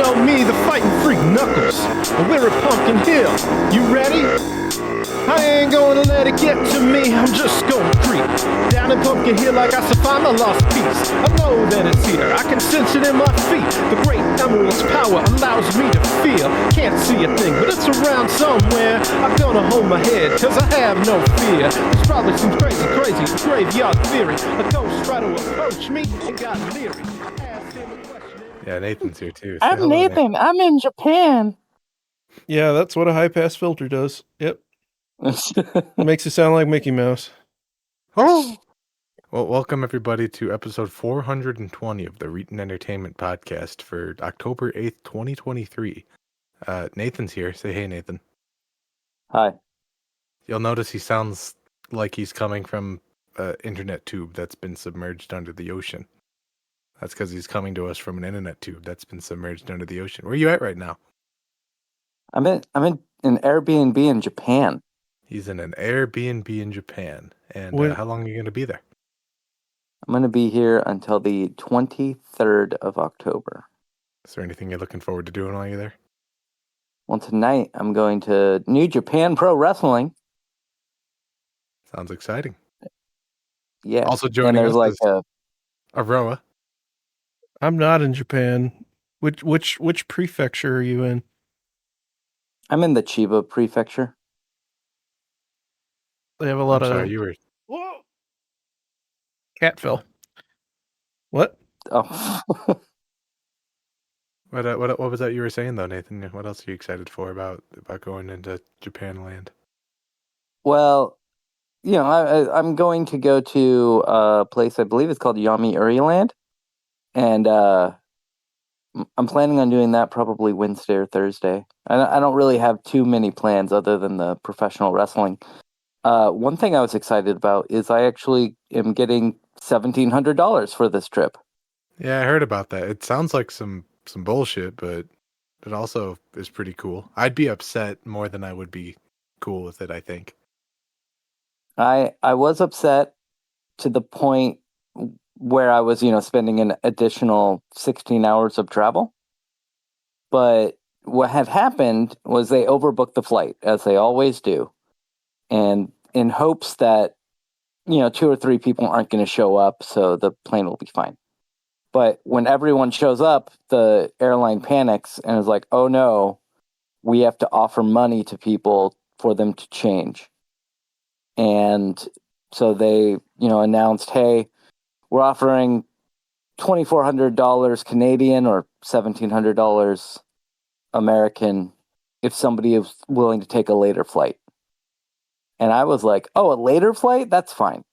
know me, the fighting freak Knuckles, and we're at Pumpkin Hill. You ready? I ain't gonna let it get to me, I'm just gonna creep down in Pumpkin Hill like I should find my lost piece. I know that it's here, I can sense it in my feet. The great emerald's power allows me to feel. Can't see a thing, but it's around somewhere. I'm gonna hold my head, cause I have no fear. This probably seems crazy, graveyard theory. A ghost tried to approach me and got leery. I asked him a question. Yeah, Nathan's here too. I'm Nathan. I'm in Japan. Yeah, that's what a high-pass filter does. Yep. Makes you sound like Mickey Mouse. Oh! Well, welcome everybody to episode 420 of the Reeton Entertainment Podcast for October 8th, 2023. Nathan's here. Say hey, Nathan. Hi. You'll notice he sounds like he's coming from an internet tube that's been submerged under the ocean. That's because he's coming to us from an internet tube that's been submerged under the ocean. Where are you at right now? I'm in an Airbnb in Japan. He's in an Airbnb in Japan. And how long are you going to be there? I'm going to be here until the 23rd of October. Is there anything you're looking forward to doing while you're there? Well, tonight I'm going to New Japan Pro Wrestling. Sounds exciting. Yeah. Also joining us like is Aroa. I'm not in Japan. Which prefecture are you in? I'm in the Chiba prefecture. They have a lot of... Sorry, you were... Whoa! Cat fell. What? Oh. What was that you were saying though, Nathan? What else are you excited for about going into Japan land? Well, you know, I'm going to go to a place I believe it's called Yomiuri Land, and I'm planning on doing that probably Wednesday or Thursday. I don't really have too many plans other than the professional wrestling. One thing I was excited about is I actually am getting $1,700 for this trip. Yeah, I heard about that. It sounds like some bullshit, but it also is pretty cool. I'd be upset more than I would be cool with it, I think. I was upset to the point where I was, spending an additional 16 hours of travel. But what had happened was they overbooked the flight, as they always do. And in hopes that, 2 or 3 people aren't going to show up, so the plane will be fine. But when everyone shows up, the airline panics and is like, oh no, we have to offer money to people for them to change. And so they, announced, hey, we're offering $2,400 Canadian or $1,700 American if somebody is willing to take a later flight. And I was like, oh, a later flight? That's fine.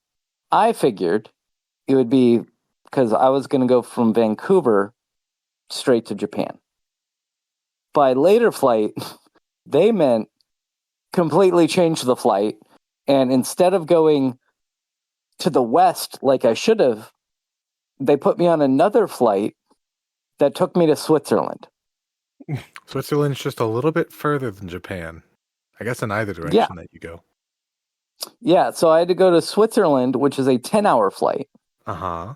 I figured it would be because I was going to go from Vancouver straight to Japan. By later flight, they meant completely change the flight. And instead of going to the west like I should have, they put me on another flight that took me to Switzerland. Switzerland's just a little bit further than Japan. I guess in either direction that you go. Yeah, so I had to go to Switzerland, which is a 10-hour flight. Uh-huh.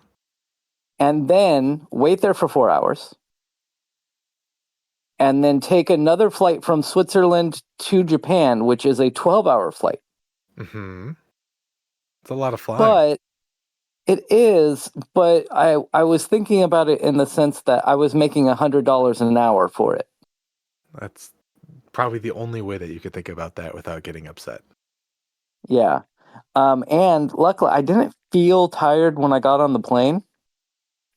And then wait there for 4 hours. And then take another flight from Switzerland to Japan, which is a 12-hour flight. Mm-hmm. It's a lot of flying. But it is, but I was thinking about it in the sense that I was making $100 an hour for it. That's probably the only way that you could think about that without getting upset. Yeah. And luckily, I didn't feel tired when I got on the plane.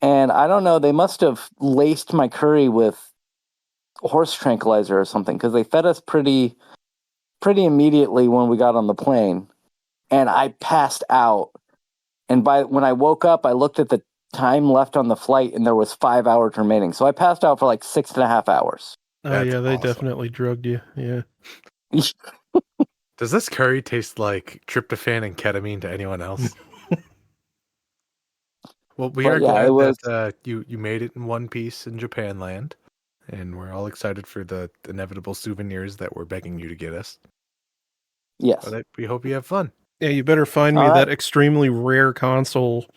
And I don't know, they must have laced my curry with horse tranquilizer or something, because they fed us pretty immediately when we got on the plane. And I passed out. And when I woke up, I looked at the time left on the flight, and there was 5 hours remaining. So I passed out for like 6.5 hours. Oh, yeah, they definitely drugged you. Yeah. Does this curry taste like tryptophan and ketamine to anyone else? Well, we are glad that you made it in one piece in Japan land, and we're all excited for the inevitable souvenirs that we're begging you to get us. Yes. But we hope you have fun. Yeah, you better find me that extremely rare console.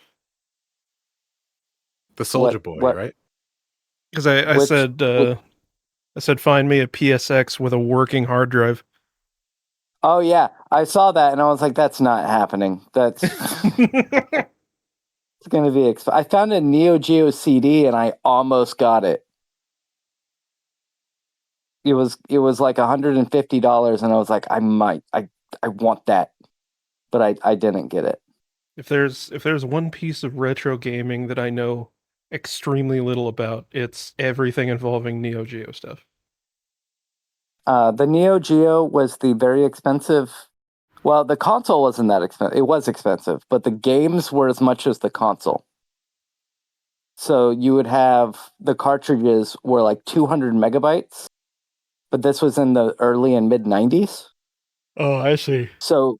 The Soldier Boy, right? Because I said I said, find me a PSX with a working hard drive. Oh yeah, I saw that and I was like, that's not happening. That's it's going to be. I found a Neo Geo CD and I almost got it. It was like $150 and I was like, I want that, but I didn't get it. If there's one piece of retro gaming that I know extremely little about, it's everything involving Neo Geo stuff. The Neo Geo was the very expensive. Well, the console wasn't that expensive. It was expensive, but the games were as much as the console. So you would have the cartridges were like 200 megabytes, but this was in the early and mid 90s. Oh, I see. So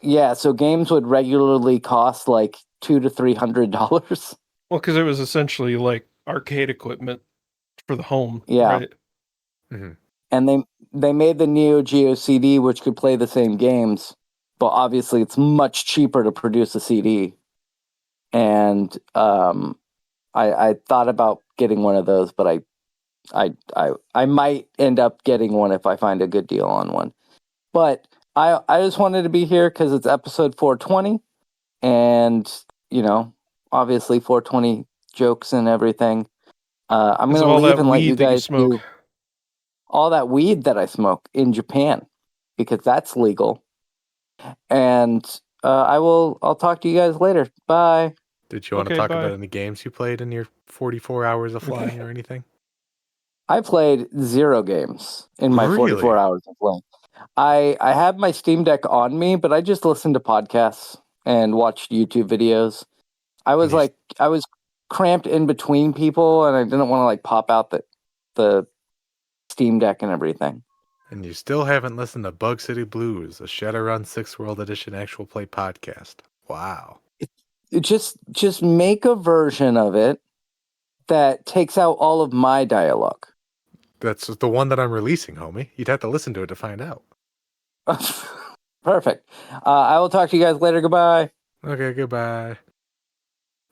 yeah, so games would regularly cost like $200 to $300. Well, because it was essentially like arcade equipment for the home, Yeah. right? Hmm. And they made the Neo Geo CD, which could play the same games, but obviously it's much cheaper to produce a CD. And I thought about getting one of those, but I might end up getting one if I find a good deal on one. But I just wanted to be here because it's episode 420, and obviously 420 jokes and everything. I'm Because gonna of all leave that and let you weed that you guys smoke. do all that weed that I smoke in Japan because that's legal. And I'll talk to you guys later. Bye. Did you want to Okay, talk bye. about any games you played in your 44 hours of flying or anything? I played 0 games in my 44 Really? hours of playing. I have my Steam Deck on me, but I just listened to podcasts and watched YouTube videos. And you, I was cramped in between people, and I didn't want to like pop out the Steam Deck and everything. and you still haven't listened to Bug City Blues, a Shadowrun 6 World Edition actual play podcast. Wow. Just make a version of it that takes out all of my dialogue. That's the one that I'm releasing, homie. You'd have to listen to it to find out. Perfect. I will talk to you guys later. Goodbye. Okay, goodbye.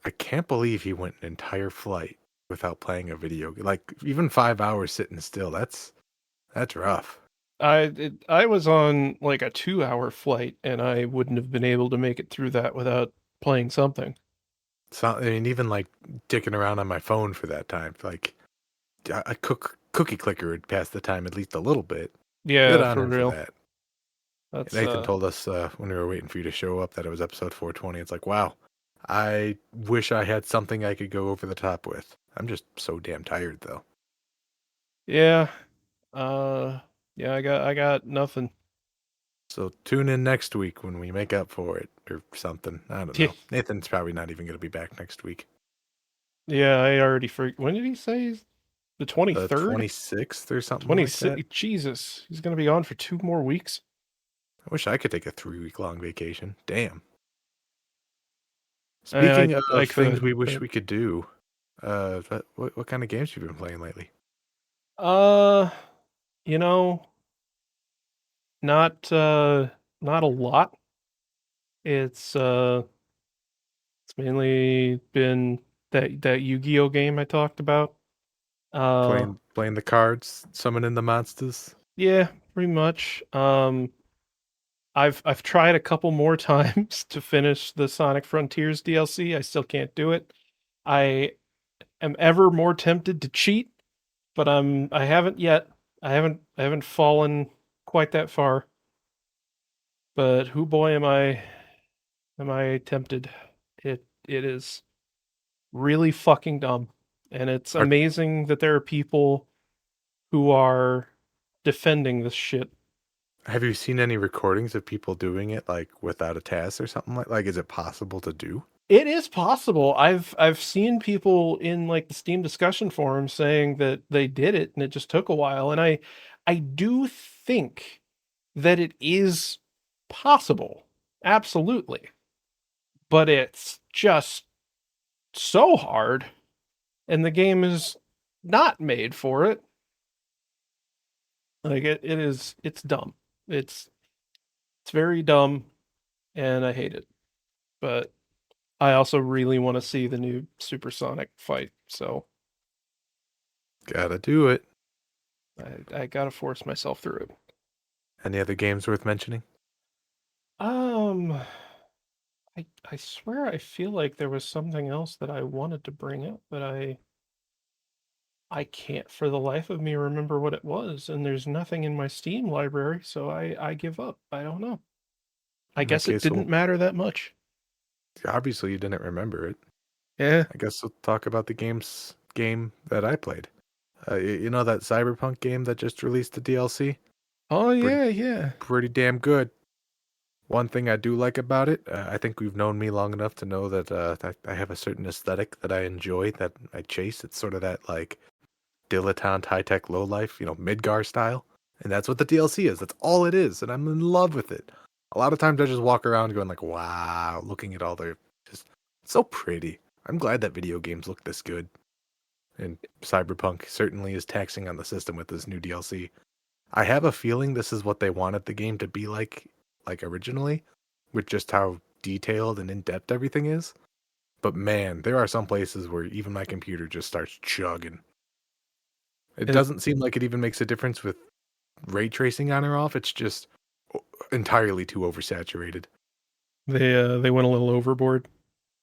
I can't believe he went an entire flight without playing a video game. Like, even 5 hours sitting still. That's rough. I was on like a 2-hour flight, and I wouldn't have been able to make it through that without playing something. So, I mean, even like dicking around on my phone for that time. Like, a cookie clicker would pass the time at least a little bit. Good Yeah, on for him for real. that. That's Nathan told us when we were waiting for you to show up that it was episode 420. It's like, wow, I wish I had something I could go over the top with. I'm just so damn tired, though. yeah. Uh, yeah, I got nothing. So tune in next week when we make up for it or something. I don't Yeah, know. Nathan's probably not even going to be back next week. yeah, I already when did he say? The The 23rd? 26th or something like 26th? that. Jesus, he's gonna be on for 2 more weeks. I wish I could take a 3-week long vacation. Damn. I Speaking I of things could, we wish but we could do, what kind of games have you been playing lately? uh, you know, not not a lot. It's it's mainly been that Yu-Gi-Oh game I talked about. Uh, Playing the cards, summoning the monsters. yeah, pretty much. I've tried a couple more times to finish the Sonic Frontiers DLC. I still can't do it. I am ever more tempted to cheat, but I haven't yet. I haven't fallen quite that far. But who boy am I tempted. It is really fucking dumb. And it's Are, amazing that there are people who are defending this shit. have you seen any recordings of people doing it like without a task or something like? Is it possible to do? It is possible. I've seen people in like the Steam discussion forum saying that they did it and it just took a while. And I do think that it is possible. Absolutely. But it's just so hard and the game is not made for it. Like it's dumb. It's very dumb and I hate it. But I also really want to see the new Supersonic fight. So Gotta do it. I gotta force myself through it. Any other games worth mentioning? Um, I swear I feel like there was something else that I wanted to bring up, but I can't for the life of me remember what it was, and there's nothing in my Steam library, so I give up. I don't know. I In that guess it case, didn't matter that much. obviously you didn't remember it. Yeah. I guess we'll talk about the game that I played. You know that Cyberpunk game that just released the DLC? Oh Pretty, yeah, yeah. pretty damn good. One thing I do like about it, I think we've known me long enough to know that I have a certain aesthetic that I enjoy, that I chase. It's sort of that like dilettante, high tech, low life, Midgar style, and that's what the DLC is. That's all it is, and I'm in love with it. A lot of times I just walk around going like, "Wow," looking at all their just so pretty. I'm glad that video games look this good, and Cyberpunk certainly is taxing on the system with this new DLC. I have a feeling this is what they wanted the game to be like originally, with just how detailed and in depth everything is. But man, there are some places where even my computer just starts chugging. It It, doesn't seem like it even makes a difference with ray tracing on or off. It's just entirely too oversaturated. they went a little overboard.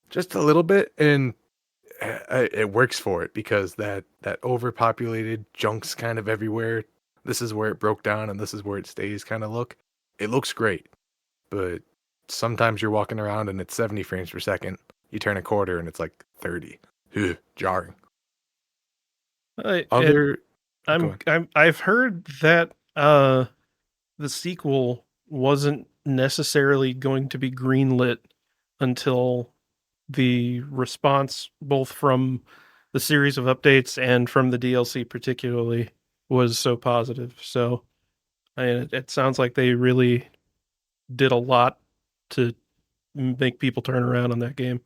Just a little bit, and it works for it because that overpopulated junk's kind of everywhere. This is where it broke down, and this is where it stays. Kind of look. It looks great, but sometimes you're walking around and it's 70 frames per second. You turn a quarter and it's like 30. Ugh, jarring. I, it, Other, go ahead. I've heard that the sequel wasn't necessarily going to be greenlit until the response, both from the series of updates and from the DLC particularly, was so positive. So it sounds like they really did a lot to make people turn around on that game.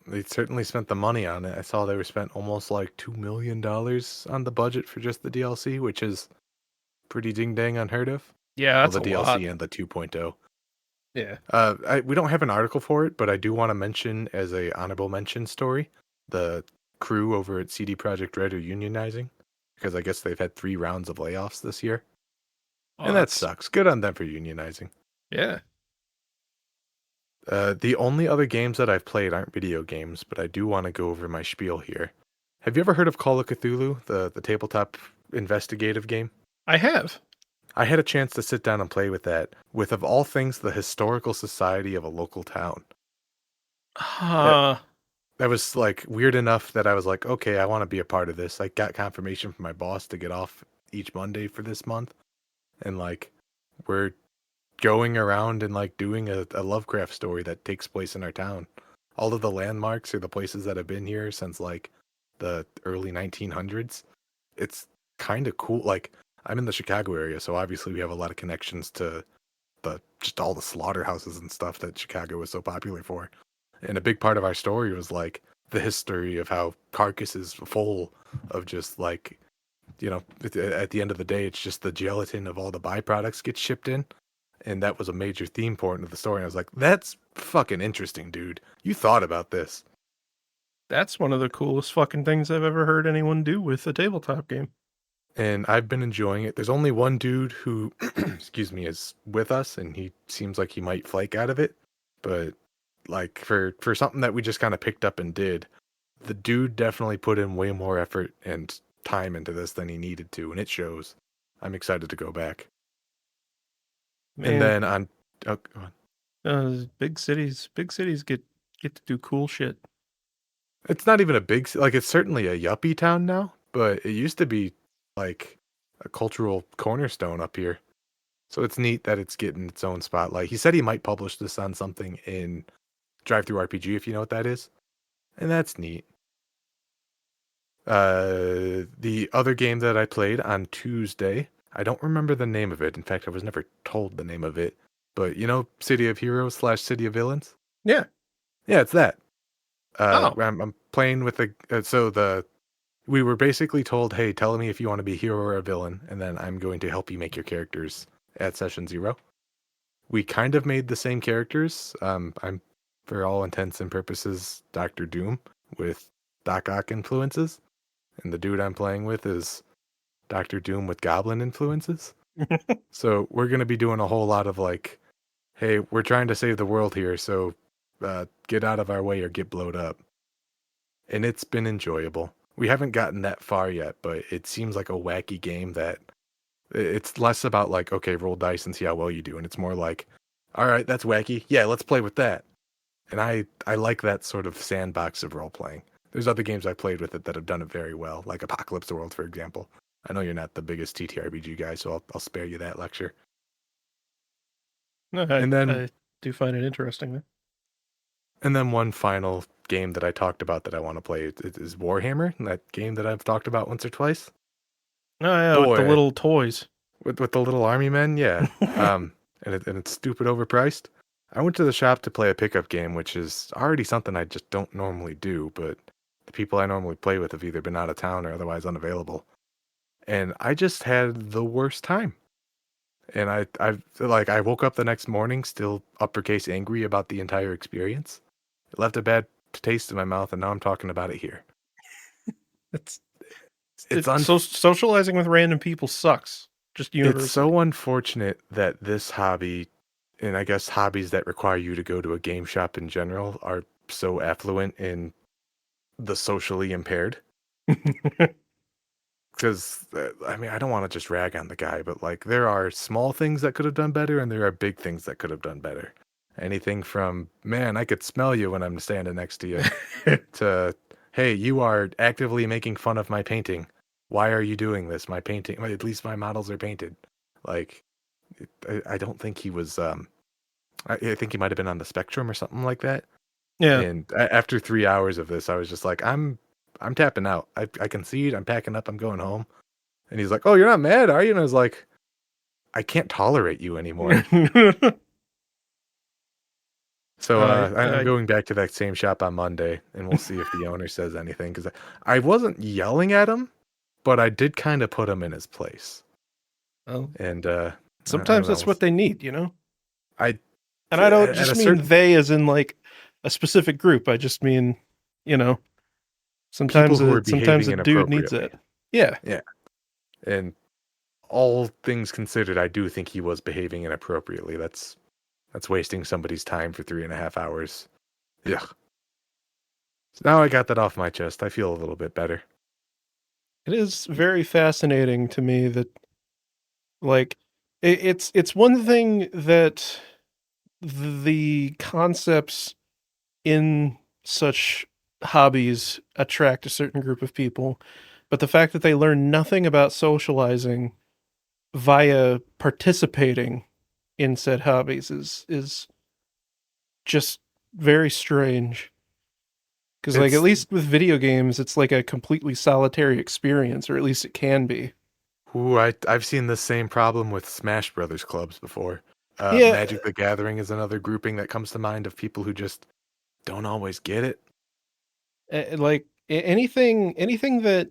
They certainly spent the money on it. I saw they were spent almost like $2 million on the budget for just the DLC, which is pretty ding dang unheard of. Yeah, Well, that's the a DLC lot. and the 2.0. Yeah. We don't have an article for it, but I do want to mention as a honorable mention story, the crew over at CD Projekt Red are unionizing because I guess they've had 3 rounds of layoffs this year, Oh, and that that's sucks. Good on them for unionizing. yeah. The only other games that I've played aren't video games, but I do want to go over my spiel here. Have you ever heard of Call of Cthulhu, the tabletop investigative game? I have. I had a chance to sit down and play with that, with of all things the historical society of a local town. That Uh, that was like weird enough that I was like, okay, I want to be a part of this. I got confirmation from my boss to get off each Monday for this month, and like we're going around and like doing a Lovecraft story that takes place in our town. All of the landmarks are the places that have been here since like the early 1900s. It's kind of cool. Like I'm in the Chicago area, so obviously we have a lot of connections to the just all the slaughterhouses and stuff that Chicago was so popular for. And a big part of our story was like the history of how Carcass is full of just like, at the end of the day, it's just the gelatin of all the byproducts gets shipped in. And that was a major theme point of the story. And I was like, that's fucking interesting, dude. You thought about this. that's one of the coolest fucking things I've ever heard anyone do with a tabletop game. And I've been enjoying it. There's only one dude who, excuse me, is with us, and he seems like he might flake out of it. But like for something that we just kind of picked up and did, the dude definitely put in way more effort and time into this than he needed to, and it shows. I'm excited to go back. Man, And then on, oh, go on. big cities get to do cool shit. It's not even a big, like it's certainly a yuppie town now, but it used to be like a cultural cornerstone up here. So it's neat that it's getting its own spotlight. He said he might publish this on something in Drive Through RPG, if you know what that is. And that's neat. The other game that I played on Tuesday, I don't remember the name of it. In fact, I was never told the name of it. But City of Heroes / City of Villains? Yeah. Yeah, it's that. Oh. I'm playing with we were basically told, hey, tell me if you want to be a hero or a villain, and then I'm going to help you make your characters at session 0. We kind of made the same characters. I'm, for all intents and purposes, Dr. Doom with Doc Ock influences. And the dude I'm playing with is Doctor Doom with goblin influences. So we're going to be doing a whole lot of like, hey, we're trying to save the world here, so get out of our way or get blowed up. And it's been enjoyable. We haven't gotten that far yet, but it seems like a wacky game that it's less about like, okay, roll dice and see how well you do. And it's more like, all right, that's wacky. Yeah, let's play with that. And I like that sort of sandbox of role playing. There's other games I've played with it that have done it very well, like Apocalypse World, for example. I know you're not the biggest TTRPG guy, so I'll spare you that lecture. No, And then I do find it interesting. Though. And then one final game that I talked about that I want to play is Warhammer, that game that I've talked about once or twice. Oh yeah, with the Boy, little toys. With the little army men, yeah. And it's stupid overpriced. I went to the shop to play a pickup game, which is already something I just don't normally do, but the people I normally play with have either been out of town or otherwise unavailable. And I just had the worst time. And I woke up the next morning still uppercase angry about the entire experience. It left a bad taste in my mouth, and now I'm talking about it here. It's It's socializing with random people sucks. Just universally. It's so unfortunate that this hobby, and I guess hobbies that require you to go to a game shop in general, are so affluent in the socially impaired. Because, I mean, I don't want to just rag on the guy, but like there are small things that could have done better, and there are big things that could have done better. Anything from, man, I could smell you when I'm standing next to you, to, hey, you are actively making fun of my painting. Why are you doing this? My painting, at least my models are painted. Like, I don't think he was, I think he might have been on the spectrum or something like that. Yeah. And after 3 hours of this, I was just like, I'm tapping out. I concede. I'm packing up. I'm going home. And he's like, oh, you're not mad, are you? And I was like, I can't tolerate you anymore. So I'm going back to that same shop on Monday, and we'll see if the owner says anything. Because I wasn't yelling at him, but I did kind of put him in his place. Well, and sometimes that's what they need, you know? I don't just mean they as in like a specific group. I just mean, you know, sometimes a dude needs it. Yeah. Yeah. And all things considered, I do think he was behaving inappropriately. That's wasting somebody's time for 3.5 hours. Yeah. So now I got that off my chest. I feel a little bit better. It is very fascinating to me that, like, it's one thing that the concepts in such hobbies attract a certain group of people, but the fact that they learn nothing about socializing via participating in said hobbies is just very strange. Because, like, at least with video games, it's like a completely solitary experience, or at least it can be. Ooh, I've seen the same problem with Smash Brothers clubs before. Yeah. Magic the Gathering is another grouping that comes to mind of people who just don't always get it. Like anything that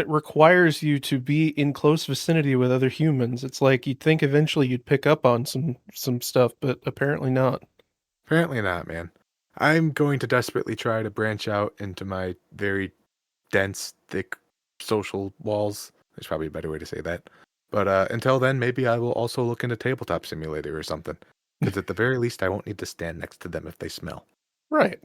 requires you to be in close vicinity with other humans, it's like you'd think eventually you'd pick up on some stuff, but apparently not. Apparently not, man. I'm going to desperately try to branch out into my very dense, thick social walls. There's probably a better way to say that. But until then, maybe I will also look into Tabletop Simulator or something. Because at the very least, I won't need to stand next to them if they smell. Right.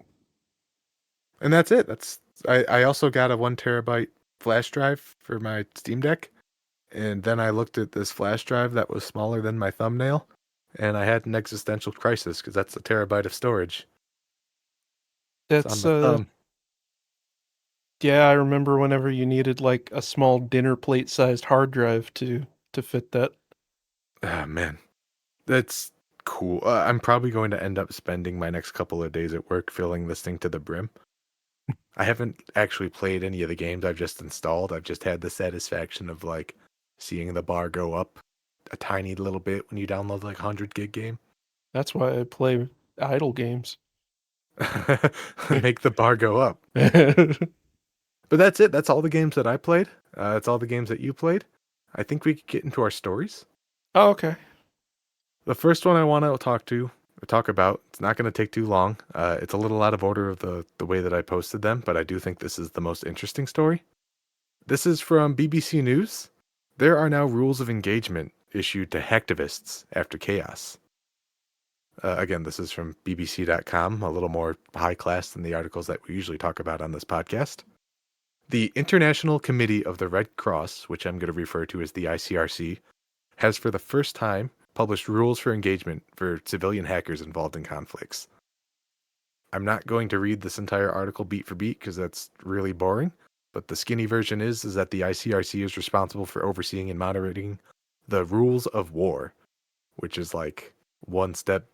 And that's it. I also got a 1 terabyte flash drive for my Steam Deck. And then I looked at this flash drive that was smaller than my thumbnail. And I had an existential crisis because that's a terabyte of storage. That's yeah, I remember whenever you needed like a small dinner plate sized hard drive to fit that. Ah, man. That's cool. I'm probably going to end up spending my next couple of days at work filling this thing to the brim. I haven't actually played any of the games I've just installed. I've just had the satisfaction of like seeing the bar go up a tiny little bit when you download like 100 gig game. That's why I play idle games. Make the bar go up. But that's it. That's all the games that I played. That's all the games that you played. I think we could get into our stories. Oh, okay. The first one I want to talk about, it's not going to take too long. It's a little out of order of the way that I posted them, but I do think this is the most interesting story. This is from BBC News, There are now rules of engagement issued to hacktivists after chaos. Again, this is from BBC.com, a little more high class than the articles that we usually talk about on this podcast. The International Committee of the Red Cross, which I'm going to refer to as the ICRC, has for the first time published rules for engagement for civilian hackers involved in conflicts. I'm not going to read this entire article beat for beat because that's really boring, but the skinny version is that the ICRC is responsible for overseeing and monitoring the rules of war, which is like one step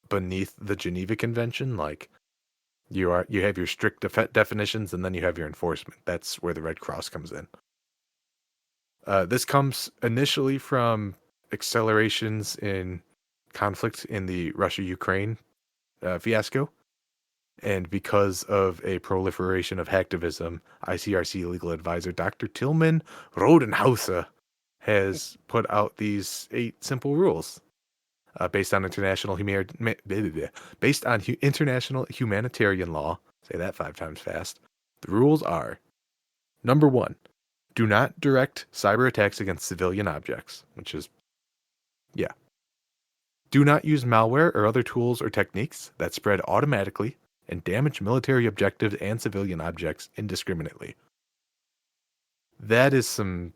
beneath the Geneva Convention. Like you have your strict definitions, and then you have your enforcement. That's where the Red Cross comes in. This comes initially from accelerations in conflict in the Russia-Ukraine fiasco. And because of a proliferation of hacktivism, ICRC legal advisor Dr. Tilman Rodenhauser has put out these 8 simple rules based on international humanitarian law. Say that 5 times fast. The rules are: number 1, do not direct cyber attacks against civilian objects, which is, yeah. Do not use malware or other tools or techniques that spread automatically and damage military objectives and civilian objects indiscriminately. That is some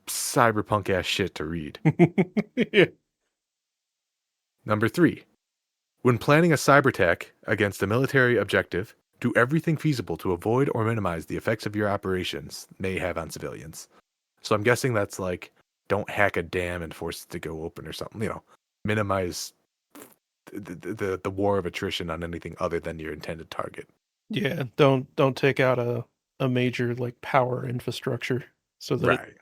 cyberpunk ass shit to read. Yeah. Number 3, when planning a cyber attack against a military objective, do everything feasible to avoid or minimize the effects of your operations may have on civilians. So I'm guessing that's like, don't hack a dam and force it to go open or something. You know, minimize the war of attrition on anything other than your intended target. Yeah, don't take out a major like power infrastructure so that it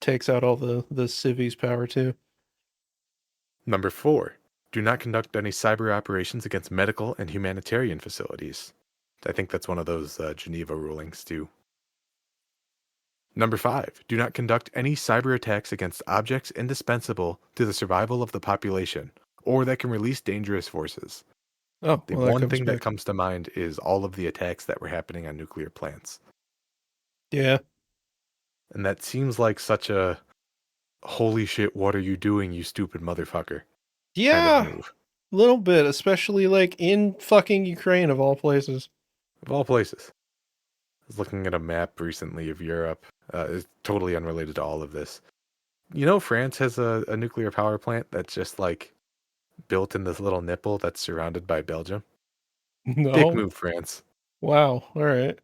takes out all the civvies' power too. Number 4, do not conduct any cyber operations against medical and humanitarian facilities. I think that's one of those Geneva rulings too. Number 5, do not conduct any cyber attacks against objects indispensable to the survival of the population or that can release dangerous forces. Oh, The well, one thing that comes to mind is all of the attacks that were happening on nuclear plants. Yeah. And that seems like such a holy shit, what are you doing, you stupid motherfucker? Yeah, kind of move. a little bit, especially like in fucking Ukraine of all places. Of all places. I was looking at a map recently of Europe. It's totally unrelated to all of this. You know, France has a nuclear power plant that's just like built in this little nipple that's surrounded by Belgium. No. Dick move, France. Wow. All right.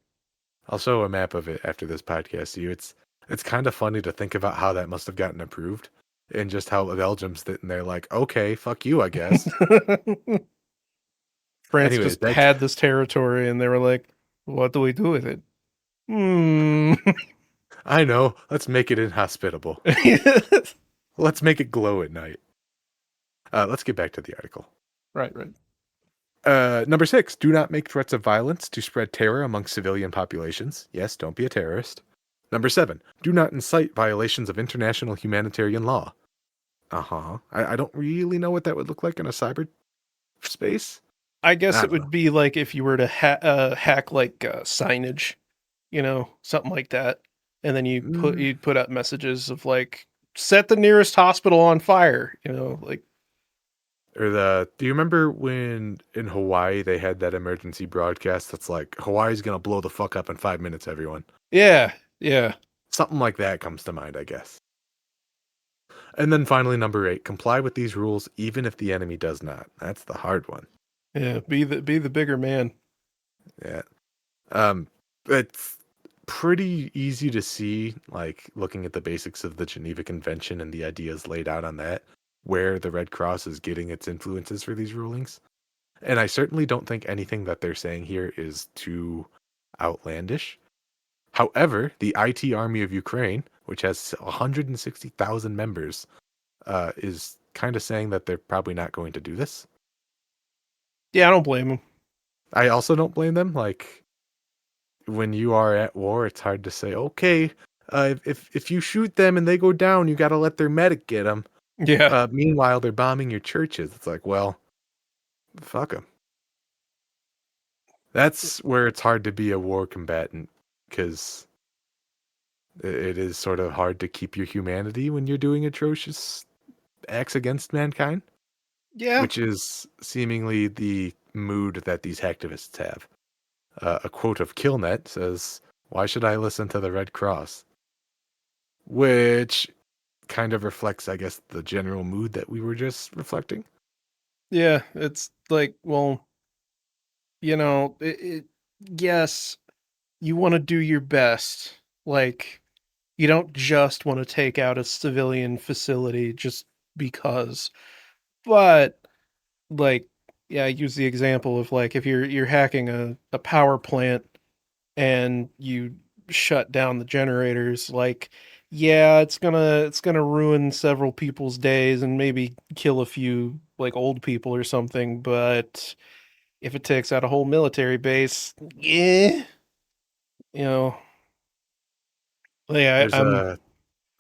I'll show a map of it after this podcast to you. It's kind of funny to think about how that must have gotten approved and just how Belgium's sitting there like, okay, fuck you, I guess. France Anyways, just had this territory and they were like, what do we do with it? I know. Let's make it inhospitable. Let's make it glow at night. Let's get back to the article. Right. Number 6, do not make threats of violence to spread terror among civilian populations. Yes, don't be a terrorist. Number 7, do not incite violations of international humanitarian law. I don't really know what that would look like in a cyber space. I guess it would be like if you were to hack like signage, you know, something like that. And then you'd put out messages of like, set the nearest hospital on fire, you know, like. Or do you remember when in Hawaii they had that emergency broadcast that's like, Hawaii's gonna blow the fuck up in 5 minutes, everyone? Yeah. Something like that comes to mind, I guess. And then finally, number 8, comply with these rules even if the enemy does not. That's the hard one. Yeah, be the bigger man. Yeah. It's pretty easy to see, like, looking at the basics of the Geneva Convention and the ideas laid out on that, where the Red Cross is getting its influences for these rulings. And I certainly don't think anything that they're saying here is too outlandish. However, the IT Army of Ukraine, which has 160,000 members, is kind of saying that they're probably not going to do this. Yeah, I don't blame them. I also don't blame them. Like, when you are at war, it's hard to say, okay, if you shoot them and they go down, you got to let their medic get them. Yeah. Meanwhile, they're bombing your churches. It's like, well, fuck them. That's where it's hard to be a war combatant, because It is sort of hard to keep your humanity when you're doing atrocious acts against mankind, Yeah. which is seemingly the mood that these hacktivists have. A quote of Killnet says, "Why should I listen to the Red Cross?" Which kind of reflects, I guess, the general mood that we were just reflecting. Yeah. It's like, well, yes, you want to do your best. Like, you don't just want to take out a civilian facility just because. But like, yeah, I use the example of like if you're hacking a power plant and you shut down the generators, like, yeah, it's gonna ruin several people's days and maybe kill a few like old people or something, but if it takes out a whole military base, yeah, you know, yeah, There's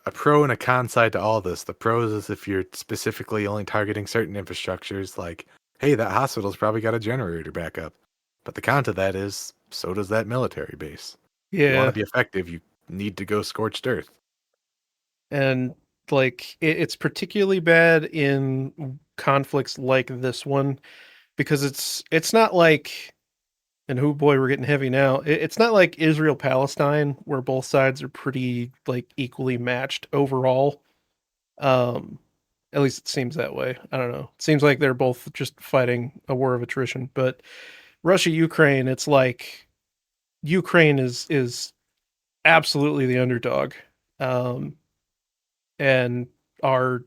a pro and a con side to all this. The pros is if you're specifically only targeting certain infrastructures, like, hey, that hospital's probably got a generator backup. But the con to that is, so does that military base. If you want to yeah, be effective, you need to go scorched earth. and like it's particularly bad in conflicts like this one because it's not like, and oh boy, we're getting heavy now. It's not like Israel Palestine where both sides are pretty like equally matched overall. Um, at least it seems that way. I don't know. It seems like they're both just fighting a war of attrition. But Russia Ukraine, it's like Ukraine is absolutely the underdog, um, and are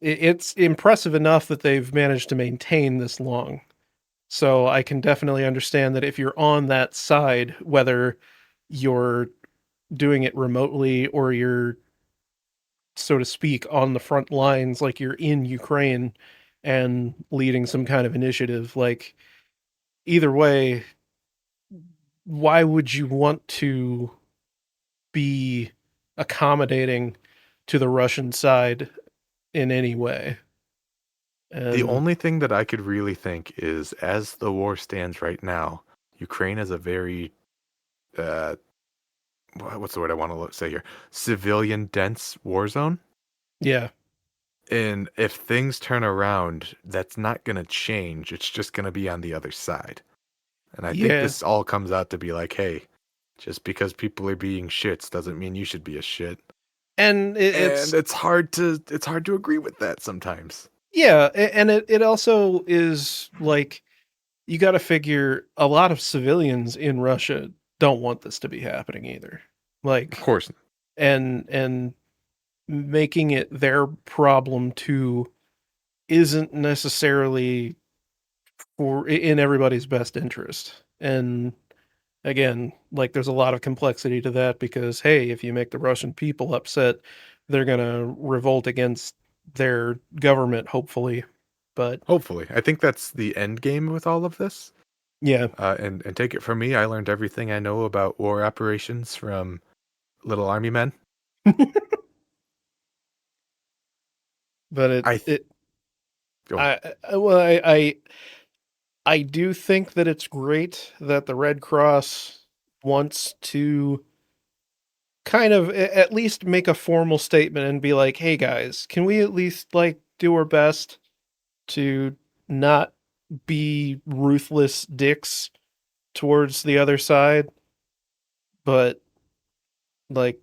it's impressive enough that they've managed to maintain this long. So I can definitely understand that if you're on that side, whether you're doing it remotely or you're, so to speak, on the front lines, like you're in Ukraine and leading some kind of initiative, like either way, why would you want to be accommodating to the Russian side in any way? The And only thing that I could really think is, as the war stands right now, Ukraine is a very, uh, what's the word I want to say here? Civilian dense war zone. yeah, And if things turn around, that's not going to change. It's just going to be on the other side. And I think yeah, this all comes out to be like, hey, just because people are being shits doesn't mean you should be a shit. and And it's hard to agree with that sometimes. yeah, and it also is like you got to figure a lot of civilians in Russia don't want this to be happening either. Of Like, course. and making it their problem too isn't necessarily for in everybody's best interest. And again, like there's a lot of complexity to that because hey, if you make the Russian people upset, they're going to revolt against their government hopefully. But Hopefully. I think that's the end game with all of this. yeah. And take it from me, I learned everything I know about war operations from Little Army Men. But I th- it oh, well I do think that it's great that the Red Cross wants to kind of at least make a formal statement and be like, "Hey guys, can we at least like do our best to not be ruthless dicks towards the other side?" But like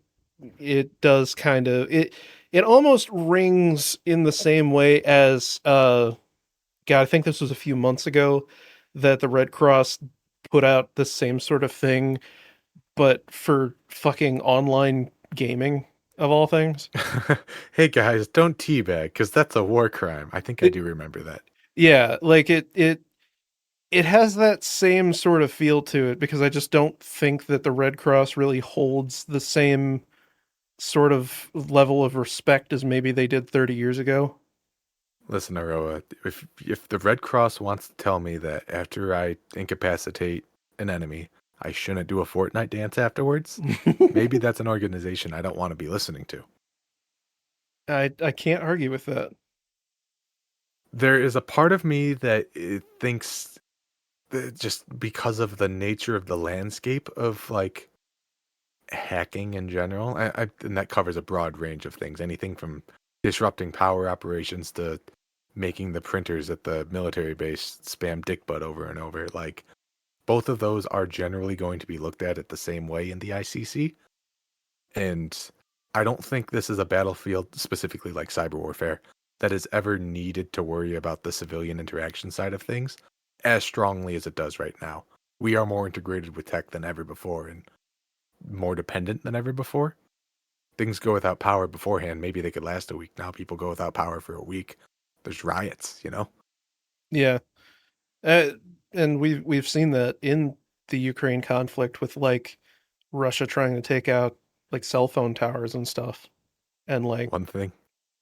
it does kind of it almost rings in the same way as God, I think this was a few months ago that the Red Cross put out the same sort of thing, but for fucking online gaming of all things. hey guys, don't teabag because that's a war crime. I think I It, do remember that. yeah, like it has that same sort of feel to it because I just don't think that the Red Cross really holds the same sort of level of respect as maybe they did 30 years ago. Listen, Aroa, if the Red Cross wants to tell me that after I incapacitate an enemy, I shouldn't do a Fortnite dance afterwards, maybe that's an organization I don't want to be listening to. I can't argue with that. There is a part of me that thinks that just because of the nature of the landscape of like hacking in general, and that covers a broad range of things, anything from disrupting power operations to making the printers at the military base spam dick butt over and over. Like, both of those are generally going to be looked at the same way in the ICC. And I don't think this is a battlefield, specifically like cyber warfare, that is ever needed to worry about the civilian interaction side of things as strongly as it does right now. We are more integrated with tech than ever before and more dependent than ever before. Things go without power beforehand. Maybe they could last a week. Now people go without power for a week. There's riots, you know? Yeah. Uh, and we've seen that in the Ukraine conflict with like Russia trying to take out like cell phone towers and stuff. And like One thing.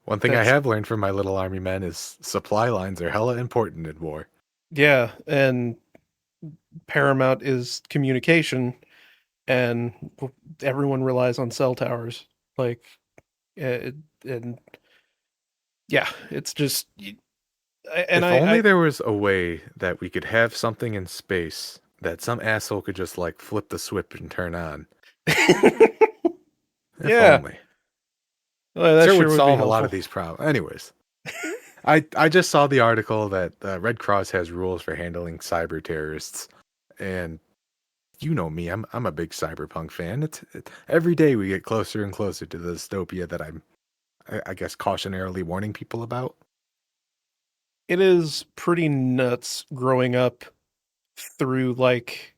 One thing I that's have learned from my little army men is supply lines are hella important in war. yeah, and paramount is communication and everyone relies on cell towers. Like and yeah, it's just and If only I there was a way that we could have something in space that some asshole could just like flip the switch and turn on. If yeah, only. well, that Sure sure would would be solve a lot of helpful. these problems. Anyways, I just saw the article that Red Cross has rules for handling cyber terrorists, and you know me, I'm a big cyberpunk fan. Every day we get closer and closer to the dystopia that I guess cautionarily warning people about. It is pretty nuts growing up through like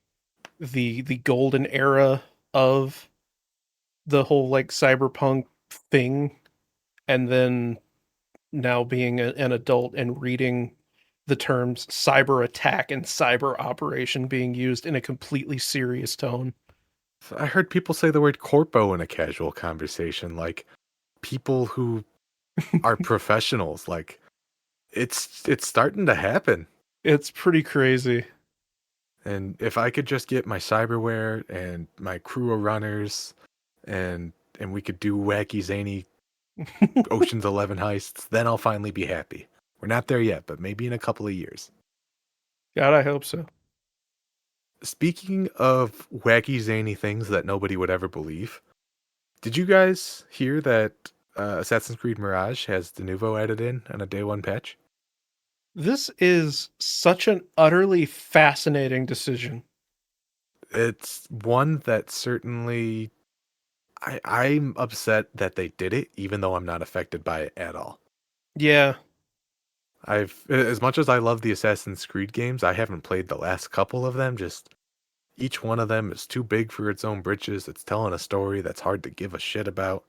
the golden era of the whole like cyberpunk thing and then now being an adult and reading the terms cyber attack and cyber operation being used in a completely serious tone. I heard people say the word corpo in a casual conversation, like people who are professionals. Like it's starting to happen. It's pretty crazy. And if I could just get my cyberware and my crew of runners and we could do wacky zany Ocean's 11 heists, then I'll finally be happy. We're not there yet, but maybe in a couple of years. God, I hope so. Speaking of wacky zany things that nobody would ever believe, did you guys hear that Assassin's Creed Mirage has de novo added in on a day one patch? This is such an utterly fascinating decision. It's one that certainly I'm upset that they did it, even though I'm not affected by it at all. Yeah, As much as I love the Assassin's Creed games, I haven't played the last couple of them. Just each one of them is too big for its own britches. It's telling a story that's hard to give a shit about.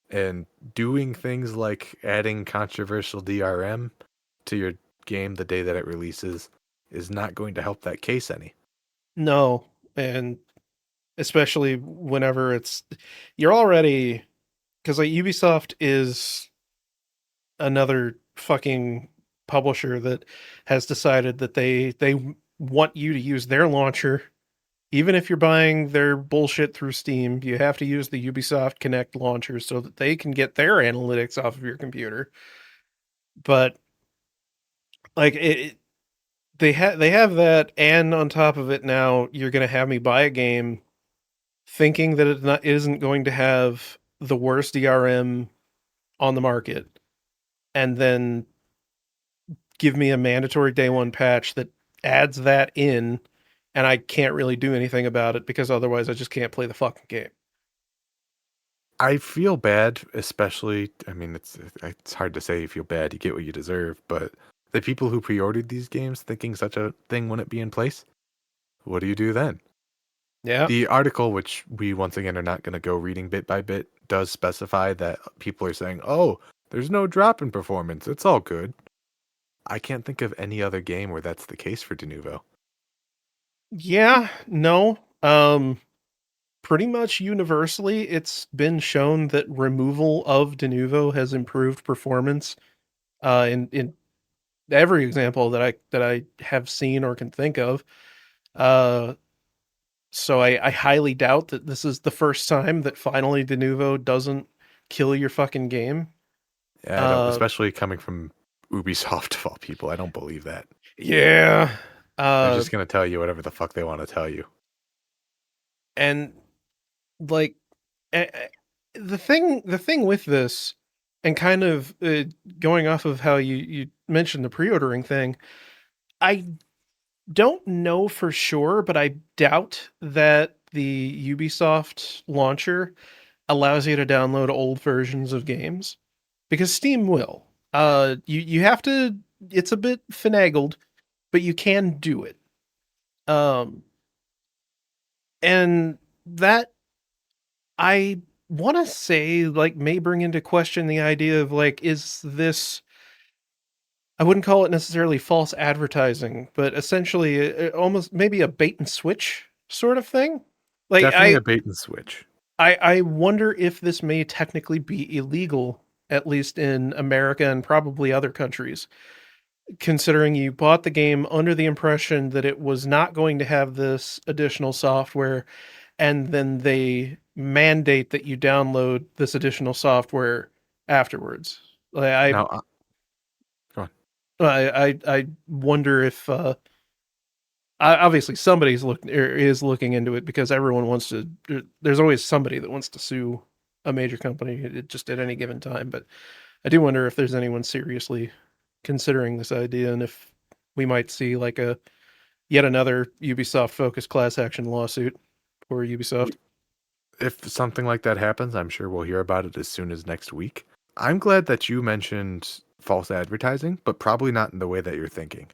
And doing things like adding controversial DRM to your game the day that it releases is not going to help that case any. no. And especially whenever you're already because like Ubisoft is another fucking publisher that has decided that they want you to use their launcher even if you're buying their bullshit through Steam. You have to use the Ubisoft Connect launcher so that they can get their analytics off of your computer. But like they have that, and on top of it now you're going to have me buy a game thinking that it isn't going to have the worst DRM on the market and then give me a mandatory day one patch that adds that in, and I can't really do anything about it because otherwise I just can't play the fucking game. I feel bad, especially. I mean, it's hard to say you feel bad. You get what you deserve, but the people who pre-ordered these games thinking such a thing wouldn't be in place, what do you do then? Yeah. The article, which we once again are not going to go reading bit by bit, does specify that people are saying, "Oh, there's no drop in performance. It's all good." I can't think of any other game where that's the case for Denuvo. Yeah, no. Pretty much universally it's been shown that removal of Denuvo has improved performance in every example that I have seen or can think of. Uh so I highly doubt that this is the first time that finally Denuvo doesn't kill your fucking game. Yeah, I don't, Uh especially coming from Ubisoft of all people. I don't believe that. yeah. They're Uh just going to tell you whatever the fuck they want to tell you. and like eh, eh, the thing with this, and kind of going off of how you mentioned the pre-ordering thing, I don't know for sure, but I doubt that the Ubisoft launcher allows you to download old versions of games, because Steam will. You have to. It's a bit finagled, but you can do it. Um, and that, I want to say, like, may bring into question the idea of, like, is this, I wouldn't call it necessarily false advertising, but essentially almost maybe a bait and switch sort of thing. Like, Definitely a bait and switch. I wonder if this may technically be illegal, at least in America and probably other countries, considering you bought the game under the impression that it was not going to have this additional software, and then they mandate that you download this additional software afterwards. Like, Now, go on. I wonder if obviously somebody's is looking into it, because everyone wants to. There's always somebody that wants to sue a major company just at any given time. But I do wonder if there's anyone seriously considering this idea, and if we might see like a yet another Ubisoft focused class action lawsuit for Ubisoft. If something like that happens, I'm sure we'll hear about it as soon as next week. I'm glad that you mentioned false advertising, but probably not in the way that you're thinking.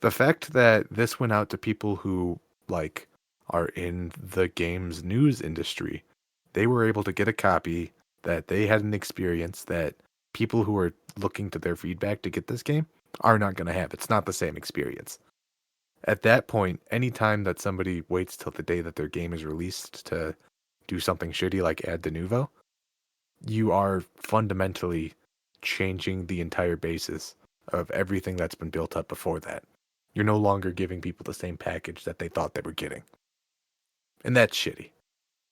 The fact that this went out to people who, like, are in the games news industry, they were able to get a copy, that they had an experience that people who are looking to their feedback to get this game are not going to have. It's not the same experience. At that point, anytime that somebody waits till the day that their game is released to do something shitty like add de nouveau, you are fundamentally changing the entire basis of everything that's been built up before that. You're no longer giving people the same package that they thought they were getting. And that's shitty.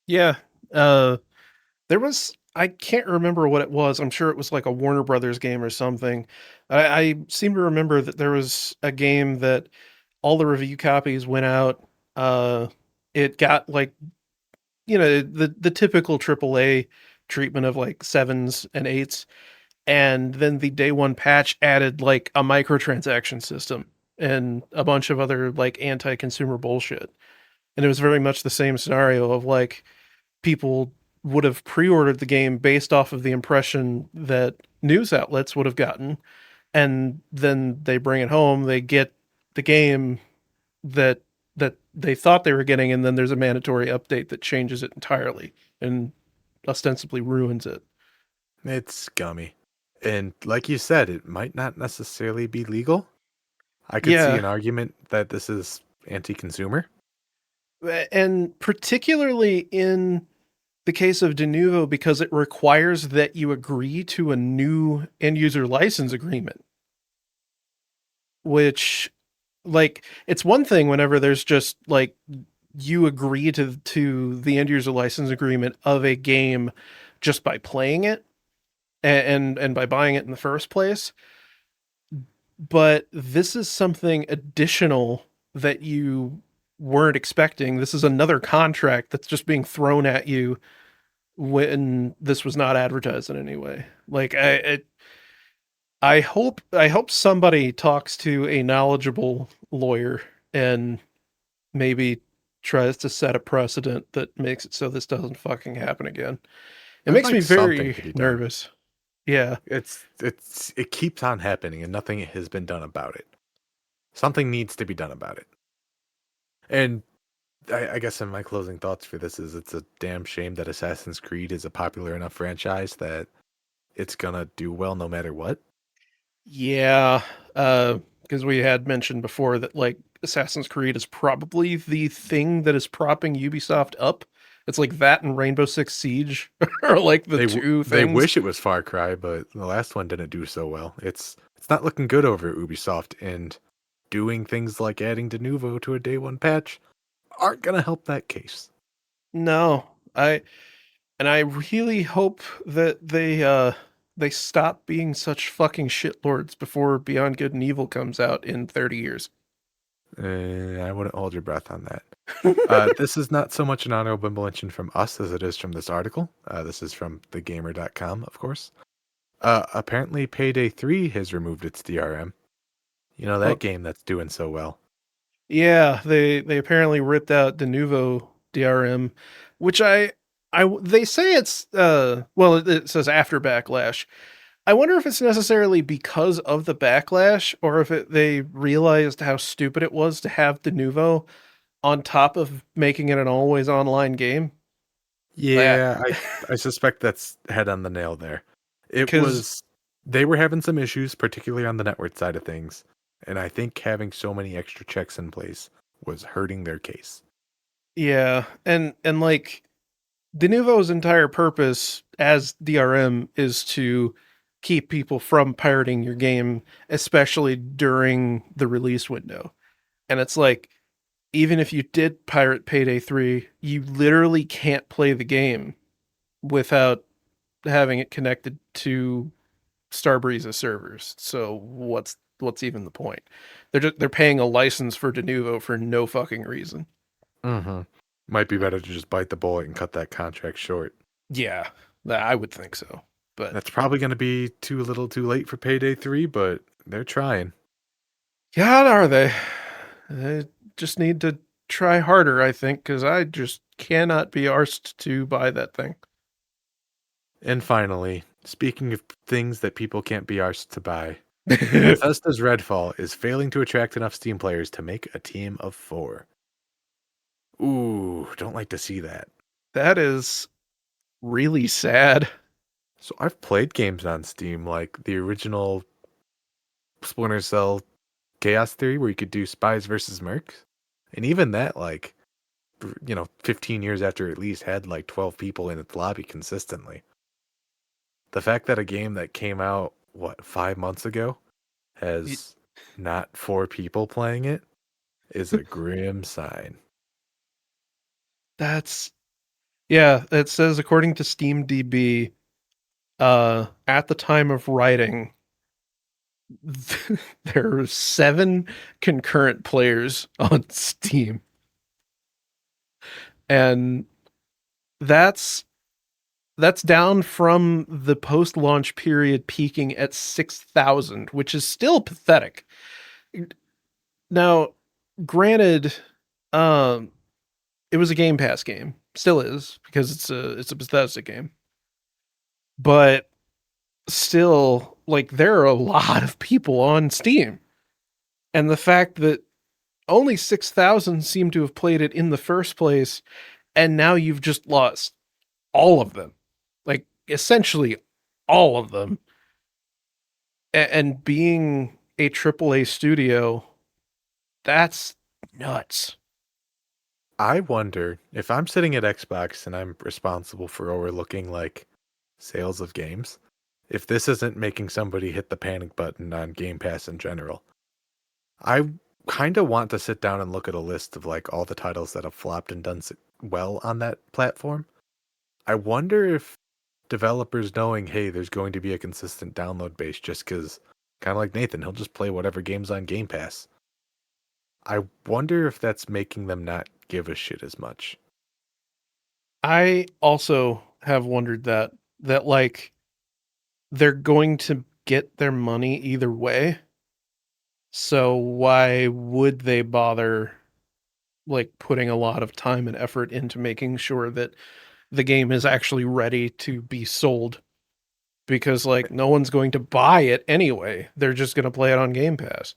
Yeah. There was, I can't remember what it was. I'm sure it was like a Warner Brothers game or something. I seem to remember that there was a game that all the review copies went out. It got like, the typical AAA treatment of like sevens and eights, and then the day one patch added like a microtransaction system and a bunch of other like anti-consumer bullshit. And it was very much the same scenario of like, people would have pre-ordered the game based off of the impression that news outlets would have gotten, and then they bring it home, they get the game that they thought they were getting, and then there's a mandatory update that changes it entirely and ostensibly ruins it. It's scummy. And like you said, it might not necessarily be legal. I could see Yeah, an argument that this is anti-consumer. and particularly in the case of Denuvo, because it requires that you agree to a new end user license agreement, which, like, it's one thing whenever there's just like, you agree to the end user license agreement of a game just by playing it, and by buying it in the first place. But this is something additional that you weren't expecting. This is another contract that's just being thrown at you when this was not advertised in any way. Like, I hope somebody talks to a knowledgeable lawyer and maybe tries to set a precedent that makes it so this doesn't fucking happen again. It I'd makes like me something very to be done. nervous. Yeah. It keeps on happening and nothing has been done about it. Something needs to be done about it. And I guess in my closing thoughts for this is, it's a damn shame that Assassin's Creed is a popular enough franchise that it's gonna do well no matter what. Yeah, because we had mentioned before that like Assassin's Creed is probably the thing that is propping Ubisoft up. It's like that and Rainbow Six Siege are like the two They things. wish it was Far Cry, but the last one didn't do so well. It's not looking good over at Ubisoft, and doing things like adding de nouveau to a day one patch aren't gonna help that case. No, I really hope that they stop being such fucking shitlords before Beyond Good and Evil comes out in 30 years. I wouldn't hold your breath on that. This is not so much an honorable mention from us as it is from this article. This is from thegamer.com, of course. Apparently, Payday 3 has removed its DRM. You know, that Oh, game that's doing so well. yeah, they apparently ripped out the Nuvo DRM, which they say it's well it says after backlash. I wonder if it's necessarily because of the backlash or if they realized how stupid it was to have the Nuvo on top of making it an always online game. Yeah, I suspect that's head on the nail there. It Because was, they were having some issues, particularly on the network side of things. And I think having so many extra checks in place was hurting their case. yeah, and like Denuvo's entire purpose as DRM is to keep people from pirating your game, especially during the release window. And it's like, even if you did pirate Payday 3, you literally can't play the game without having it connected to Starbreeze's servers. So what's even the point? They're paying a license for Denuvo for no fucking reason. Mm-hmm. Might be better to just bite the bullet and cut that contract short. Yeah, I would think so. But That's probably going to be too little too late for Payday 3, but they're trying. God, are they? They just need to try harder, I think, because I just cannot be arsed to buy that thing. And finally, speaking of things that people can't be arsed to buy, Bethesda's Redfall is failing to attract enough Steam players to make a team of 4. Ooh, don't like to see that. That is really sad. So I've played games on Steam, like the original Splinter Cell Chaos Theory, where you could do spies versus mercs. And even that, like, 15 years after release, had like 12 people in its lobby consistently. The fact that a game that came out, 5 months ago, has not 4 people playing it is a grim sign. That's yeah, it says according to SteamDB, at the time of writing, there are 7 concurrent players on Steam. And that's down from the post-launch period peaking at 6,000, which is still pathetic. Now, granted, um, it was a Game Pass game, still is because it's a Bethesda game, but still, like there are a lot of people on Steam, and the fact that only 6,000 seem to have played it in the first place, and now you've just lost all of them, like essentially all of them, and being a AAA studio, that's nuts. I wonder if I'm sitting at Xbox and I'm responsible for overlooking like sales of games, if this isn't making somebody hit the panic button on Game Pass in general. I kind of want to sit down and look at a list of like all the titles that have flopped and done well on that platform. I wonder if developers knowing, hey, there's going to be a consistent download base just because, kind of like Nathan, he'll just play whatever game's on Game Pass. I wonder if that's making them not give a shit as much. I also have wondered that like they're going to get their money either way. So why would they bother like putting a lot of time and effort into making sure that the game is actually ready to be sold? Because like no one's going to buy it anyway. They're just going to play it on Game Pass.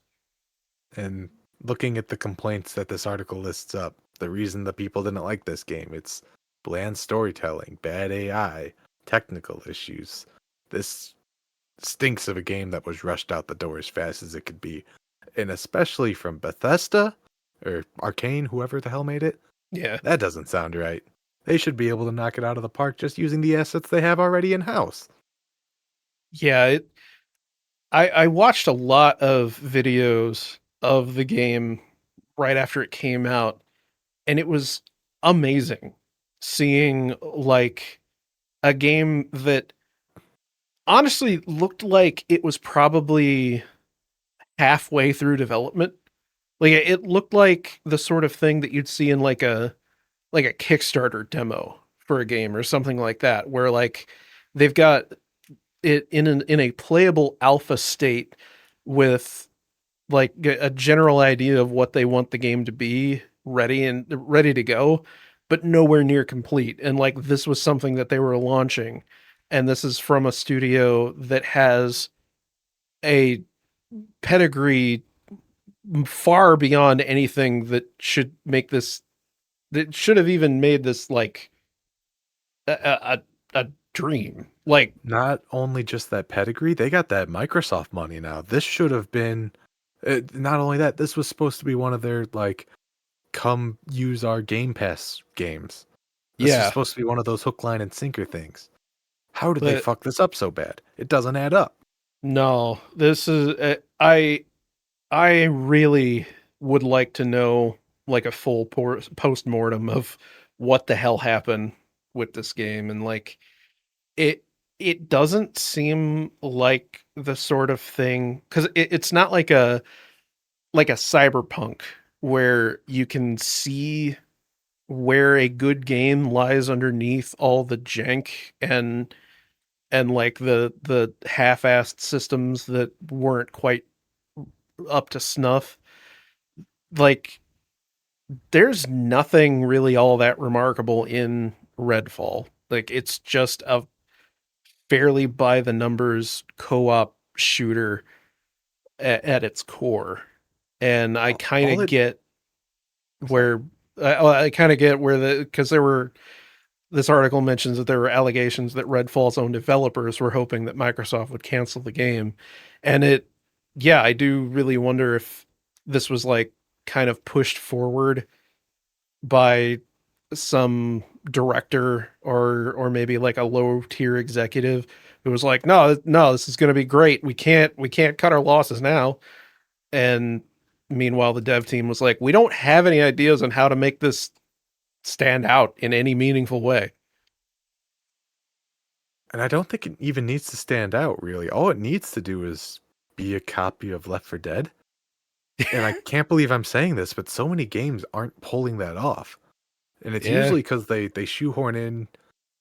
And looking at the complaints that this article lists up, the reason that people didn't like this game, it's bland storytelling, bad AI, technical issues. This stinks of a game that was rushed out the door as fast as it could be. And especially from Bethesda or Arcane, whoever the hell made it, Yeah. that doesn't sound right. They should be able to knock it out of the park just using the assets they have already in house. Yeah, I watched a lot of videos of the game right after it came out, and it was amazing seeing like a game that honestly looked like it was probably halfway through development Like it looked like the sort of thing that you'd see in like a Kickstarter demo for a game or something like that, where like they've got it in a playable alpha state with like a general idea of what they want the game to be ready to go, but nowhere near complete. And like this was something that they were launching, and this is from a studio that has a pedigree far beyond anything that should make this that should have even made this like a dream. Like Not only just that pedigree, they got that Microsoft money now. This should have been, not only that, this was supposed to be one of their, like, come use our Game Pass games. This was yeah, supposed to be one of those hook, line, and sinker things. How did they but fuck this up so bad? It doesn't add up. no, this is I really would like to know like a full post mortem of what the hell happened with this game, and like it it doesn't seem like the sort of thing because it's not like a cyberpunk where you can see where a good game lies underneath all the jank and like the half-assed systems that weren't quite up to snuff. Like there's nothing really all that remarkable in Redfall. Like it's just a fairly by the numbers co-op shooter at its core. And I kind All of it, get sorry. where I kind of get where because there were this article mentions that there were allegations that Redfall's own developers were hoping that Microsoft would cancel the game. And yeah, I do really wonder if this was like kind of pushed forward by some director or maybe like a low tier executive who was like, no, this is going to be great. We can't cut our losses now. And meanwhile, the dev team was like, we don't have any ideas on how to make this stand out in any meaningful way. And I don't think it even needs to stand out, really. All it needs to do is be a copy of Left 4 Dead. And I can't believe I'm saying this, but so many games aren't pulling that off. And it's Yeah. usually because they shoehorn in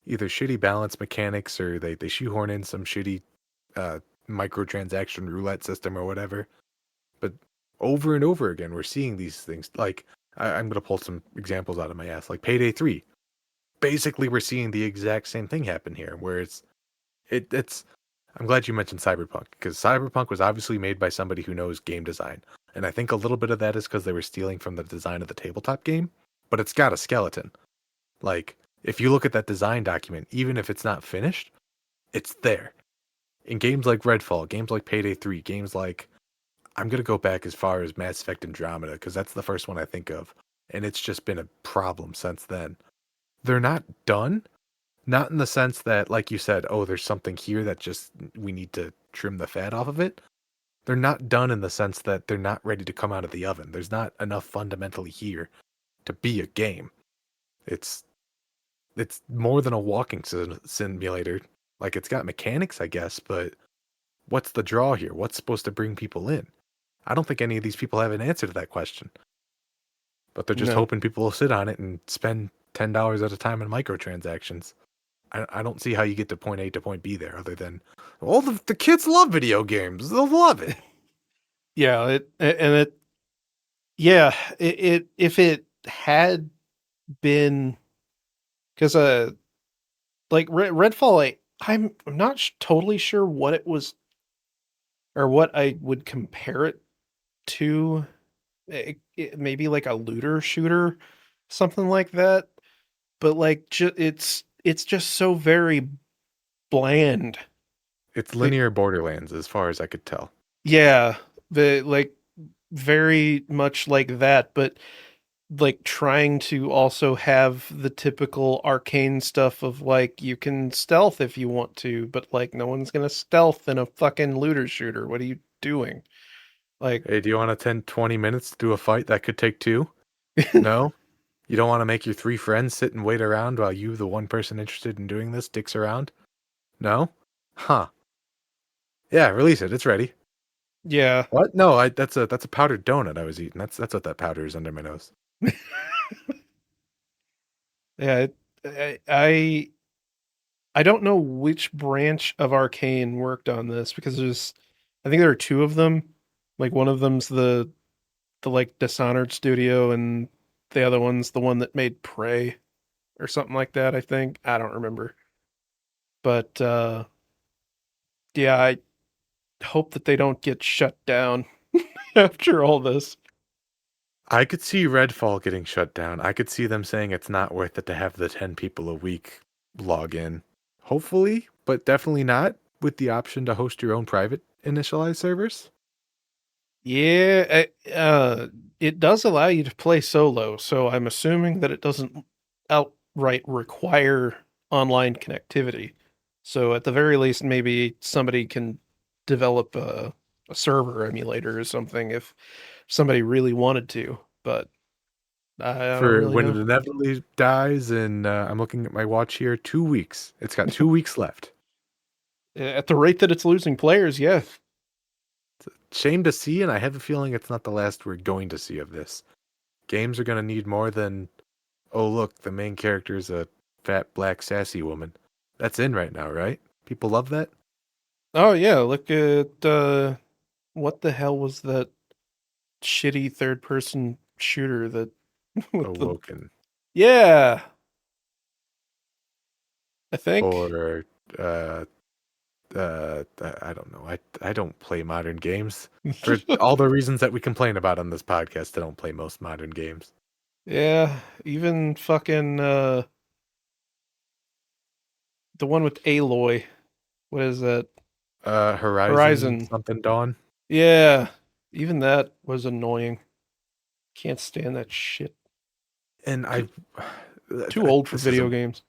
either shitty balance mechanics or they shoehorn in some shitty uh, microtransaction roulette system or whatever. But over and over again, we're seeing these things. Like, I'm going to pull some examples out of my ass. Like Payday 3. Basically, we're seeing the exact same thing happen here, where it's. I'm glad you mentioned Cyberpunk, because Cyberpunk was obviously made by somebody who knows game design. And I think a little bit of that is because they were stealing from the design of the tabletop game, but it's got a skeleton. Like, if you look at that design document, even if it's not finished, it's there. In games like Redfall, games like Payday 3, games like, I'm going to go back as far as Mass Effect Andromeda, because that's the first one I think of. And it's just been a problem since then. They're not done. Not in the sense that, like you said, oh, there's something here that just, we need to trim the fat off of it. They're not done in the sense that they're not ready to come out of the oven. There's not enough fundamentally here to be a game. It's more than a walking simulator. Like, it's got mechanics, I guess, but what's the draw here? What's supposed to bring people in? I don't think any of these people have an answer to that question. But they're just No. hoping people will sit on it and spend $10 at a time in microtransactions. I don't see how you get to point A to point B there, other than, well, the kids love video games. They'll love it. Yeah, yeah, if it had been because like Redfall, I'm not totally sure what it was or what I would compare it to. Maybe like a looter shooter, something like that. But like, it's just so very bland. It's It, linear Borderlands, as far as I could tell. yeah, the like very much like that, but like trying to also have the typical arcane stuff of like you can stealth if you want to, but like no one's gonna stealth in a fucking looter shooter. What are you doing? Like, Hey, do you want to 10, 20 minutes to do a fight that could take 2? No? You don't want to make your 3 friends sit and wait around while you, the one person interested in doing this, dicks around? No? Huh. Yeah, release it. It's ready. Yeah. What? No, that's a powdered donut I was eating. That's what that powder is under my nose. Yeah, I don't know which branch of Arcane worked on this because I think there are two of them. Like one of them's the like Dishonored studio, and the other one's the one that made Prey or something like that. I think I don't remember, but yeah, I hope that they don't get shut down after all this. I could see Redfall getting shut down. I could see them saying it's not worth it to have the 10 people a week log in. Hopefully, but definitely not with the option to host your own private initialized servers. Yeah, it does allow you to play solo, so I'm assuming that it doesn't outright require online connectivity. So at the very least, maybe somebody can develop a server emulator or something if somebody really wanted to, but I don't For really when it know. inevitably dies, and I'm looking at my watch here, 2 weeks. It's got 2 weeks left. At the rate that it's losing players, yeah. Shame to see, and I have a feeling it's not the last we're going to see of this. Games are going to need more than, oh, look, the main character is a fat, black, sassy woman. That's in right now, right? People love that? Oh yeah, look at what the hell was that shitty third person shooter that with the Awoken. yeah, I think. Or, uh, I don't know. I don't play modern games. For all the reasons that we complain about on this podcast, I don't play most modern games. Yeah, even fucking the one with Aloy. What is that? Horizon Horizon. something Dawn. Yeah, even that was annoying. Can't stand that shit. And Too, too old for this is video a games.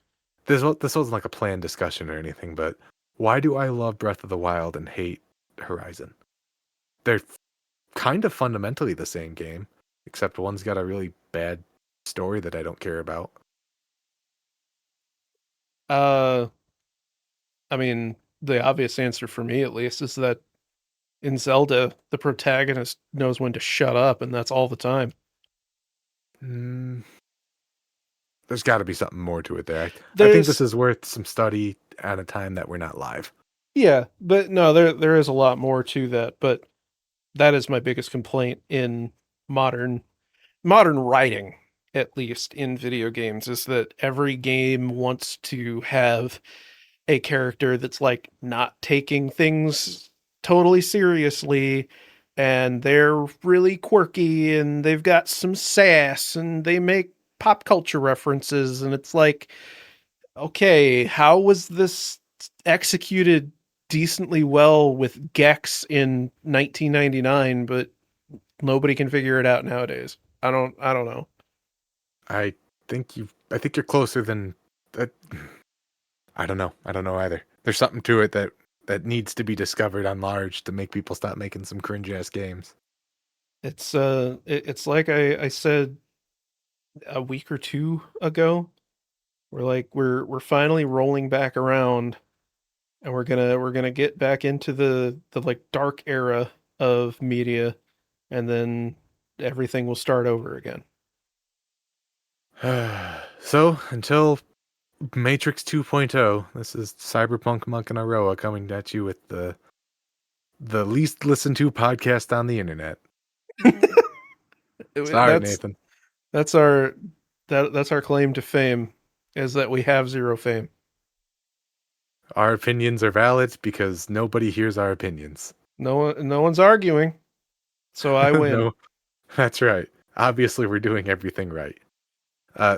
this wasn't like a planned discussion or anything, but why do I love Breath of the Wild and hate Horizon? They're kind of fundamentally the same game, except one's got a really bad story that I don't care about. Uh, I mean, the obvious answer for me, at least, is that in Zelda, the protagonist knows when to shut up, and that's all the time. Mm, there's got to be something more to it there. I think this There's is worth some study at a time that we're not live. yeah, but no, there is a lot more to that. But that is my biggest complaint in modern writing, at least in video games, is that every game wants to have a character that's like not taking things totally seriously, and they're really quirky and they've got some sass and they make pop culture references, and it's like, okay, how was this executed decently well with Gex in 1999, but nobody can figure it out nowadays? I don't know. I I think you're closer than that. I don't know. I don't know either. There's something to it that needs to be discovered on large to make people stop making some cringe ass games. It's like I said a week or two ago. We're finally rolling back around, and we're gonna get back into the like dark era of media, and then everything will start over again. So until Matrix 2.0, this is Cyberpunk Monk and Aroa coming at you with the least listened to podcast on the internet. Sorry, That's Nathan. that's our that's our claim to fame, is that we have zero fame. Our opinions are valid because nobody hears our opinions. No one's arguing, so I win. No, that's right. Obviously, we're doing everything right.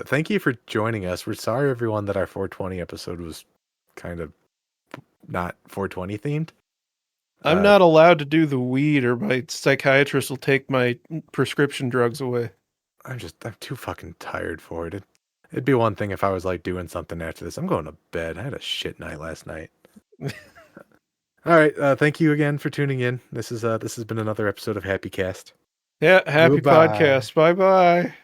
Thank you for joining us. We're sorry, everyone, that our 420 episode was kind of not 420 themed. I'm not allowed to do the weed, or my psychiatrist will take my prescription drugs away. I'm too fucking tired for it. It'd be one thing if I was like doing something after this. I'm going to bed. I had a shit night last night. All right. Thank you again for tuning in. This has been another episode of Happy Cast. Yeah, happy Goodbye. podcast. Bye bye.